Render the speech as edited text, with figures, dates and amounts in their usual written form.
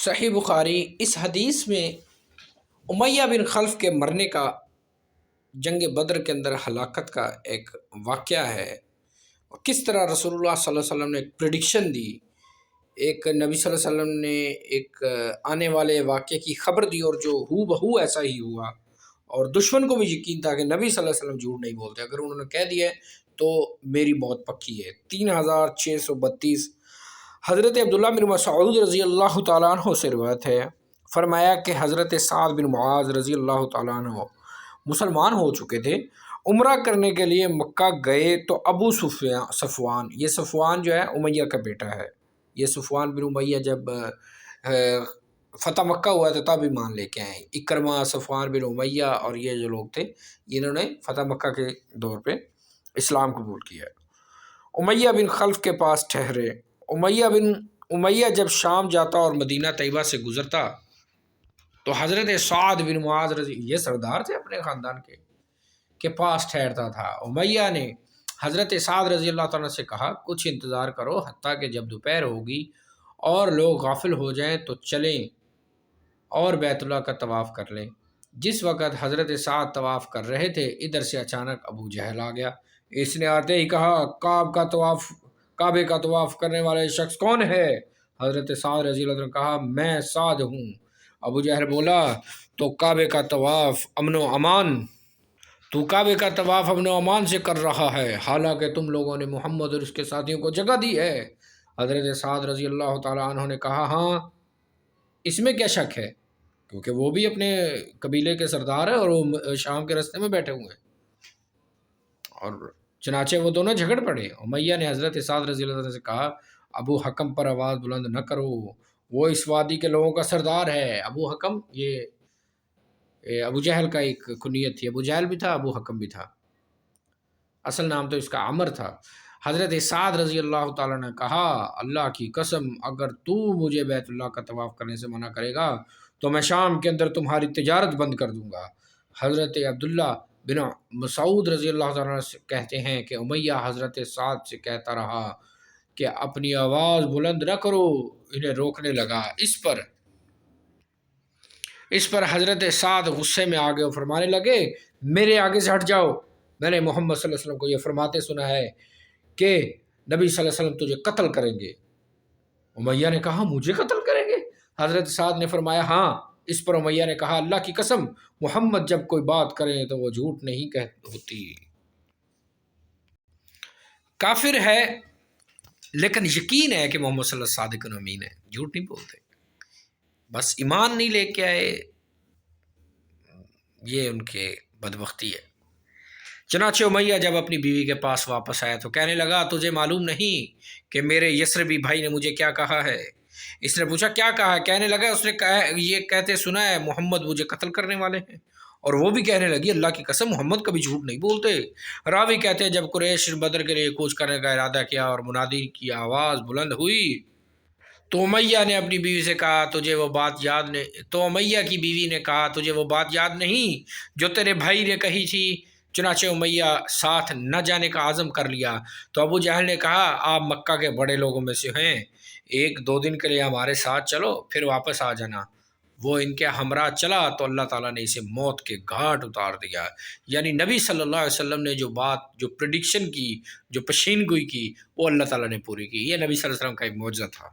صحیح بخاری اس حدیث میں امیہ بن خلف کے مرنے کا، جنگ بدر کے اندر ہلاکت کا ایک واقعہ ہے، اور کس طرح رسول اللہ صلی اللہ علیہ وسلم نے ایک پریڈکشن دی، ایک نبی صلی اللہ علیہ وسلم نے ایک آنے والے واقعے کی خبر دی، اور جو ہو بہو ایسا ہی ہوا، اور دشمن کو بھی یقین تھا کہ نبی صلی اللہ علیہ وسلم جھوٹ نہیں بولتے، اگر انہوں نے کہہ دیا تو میری موت پکی ہے۔ 3632 حضرت عبداللہ بن مسعود رضی اللہ تعالیٰ عنہ سے روایت ہے، فرمایا کہ حضرت سعد بن معاذ رضی اللہ تعالیٰ عنہ مسلمان ہو چکے تھے، عمرہ کرنے کے لیے مکہ گئے تو ابو صفوان، یہ صفوان جو ہے امیہ کا بیٹا ہے، یہ صفوان بن امیہ جب فتح مکہ ہوا تھا تب ایمان لے کے آئے، اکرمہ، صفوان بن امیہ اور یہ جو لوگ تھے انہوں نے فتح مکہ کے دور پہ اسلام قبول کیا۔ امیہ بن خلف کے پاس ٹھہرے۔ امیہ جب شام جاتا اور مدینہ طیبہ سے گزرتا تو حضرت سعد بن معاذ رضی، یہ سردار تھے اپنے خاندان کے پاس ٹھہرتا تھا۔ امیہ نے حضرت سعد رضی اللہ تعالیٰ سے کہا کچھ انتظار کرو حتیٰ کہ جب دوپہر ہوگی اور لوگ غافل ہو جائیں تو چلیں اور بیت اللہ کا طواف کر لیں۔ جس وقت حضرت سعد طواف کر رہے تھے ادھر سے اچانک ابو جہل آ گیا، اس نے آتے ہی کہا کعبے کا طواف کرنے والے شخص کون ہے؟ حضرت سعد رضی اللہ عنہ نے کہا میں سعد ہوں۔ ابو جہل بولا تو کعبے کا طواف امن و امان سے کر رہا ہے، حالانکہ تم لوگوں نے محمد اور اس کے ساتھیوں کو جگہ دی ہے۔ حضرت سعد رضی اللہ تعالیٰ عنہ نے کہا ہاں اس میں کیا شک ہے، کیونکہ وہ بھی اپنے قبیلے کے سردار ہیں اور وہ شام کے راستے میں بیٹھے ہوئے ہیں، اور چنانچہ وہ دونوں جھگڑ پڑے۔ امیہ نے حضرت سعد رضی اللہ عنہ سے کہا ابو حکم پر آواز بلند نہ کرو، وہ اس وادی کے لوگوں کا سردار ہے۔ ابو حکم یہ ابو جہل کا ایک کنیت تھی، ابو جہل بھی تھا، ابو حکم بھی تھا، اصل نام تو اس کا عمر تھا۔ حضرت سعد رضی اللہ تعالیٰ نے کہا اللہ کی قسم اگر تو مجھے بیت اللہ کا طواف کرنے سے منع کرے گا تو میں شام کے اندر تمہاری تجارت بند کر دوں گا۔ حضرت عبداللہ بن مسعود رضی اللہ تعالیٰ سے کہتے ہیں کہ امیہ حضرت سعد سے کہتا رہا کہ اپنی آواز بلند نہ کرو، انہیں روکنے لگا۔ اس پر حضرت سعد غصے میں آ گئے اور فرمانے لگے میرے آگے سے ہٹ جاؤ، میں نے محمد صلی اللہ علیہ وسلم کو یہ فرماتے سنا ہے کہ نبی صلی اللہ علیہ وسلم تجھے قتل کریں گے۔ امیہ نے کہا مجھے قتل کریں گے؟ حضرت سعد نے فرمایا ہاں۔ اس پر امیہ نے کہا اللہ کی قسم محمد جب کوئی بات کریں تو وہ جھوٹ نہیں ہوتی، کافر ہے لیکن یقین ہے کہ محمد صلی اللہ علیہ وسلم صادق و امین ہے، جھوٹ نہیں بولتے، بس ایمان نہیں لے کے آئے، یہ ان کے بدبختی ہے۔ چنانچہ امیہ جب اپنی بیوی کے پاس واپس آیا تو کہنے لگا تجھے معلوم نہیں کہ میرے یثربی بھائی نے مجھے کیا کہا ہے؟ اس نے پوچھا کیا کہا ہے؟ کہنے لگا اس نے یہ کہتے سنا ہے محمد مجھے قتل کرنے والے ہیں، اور وہ بھی کہنے لگی اللہ کی قسم محمد کبھی جھوٹ نہیں بولتے۔ راوی کہتے ہیں جب قریش بدر کے لیے کوچ کرنے کا ارادہ کیا اور منادی کی آواز بلند ہوئی تو امیہ نے اپنی بیوی سے کہا تجھے وہ بات یاد نہیں، تو امیہ کی بیوی نے کہا تجھے وہ بات یاد نہیں جو تیرے بھائی نے کہی تھی؟ چنانچہ امیہ ساتھ نہ جانے کا عزم کر لیا تو ابو جہل نے کہا آپ مکہ کے بڑے لوگوں میں سے ہیں، 1-2 دن کے لیے ہمارے ساتھ چلو پھر واپس آ جانا۔ وہ ان کے ہمراہ چلا تو اللہ تعالیٰ نے اسے موت کے گھاٹ اتار دیا، یعنی نبی صلی اللہ علیہ وسلم نے جو پریڈکشن کی، جو پیشین گوئی کی وہ اللہ تعالیٰ نے پوری کی۔ یہ نبی صلی اللہ علیہ وسلم کا ایک معجزہ تھا۔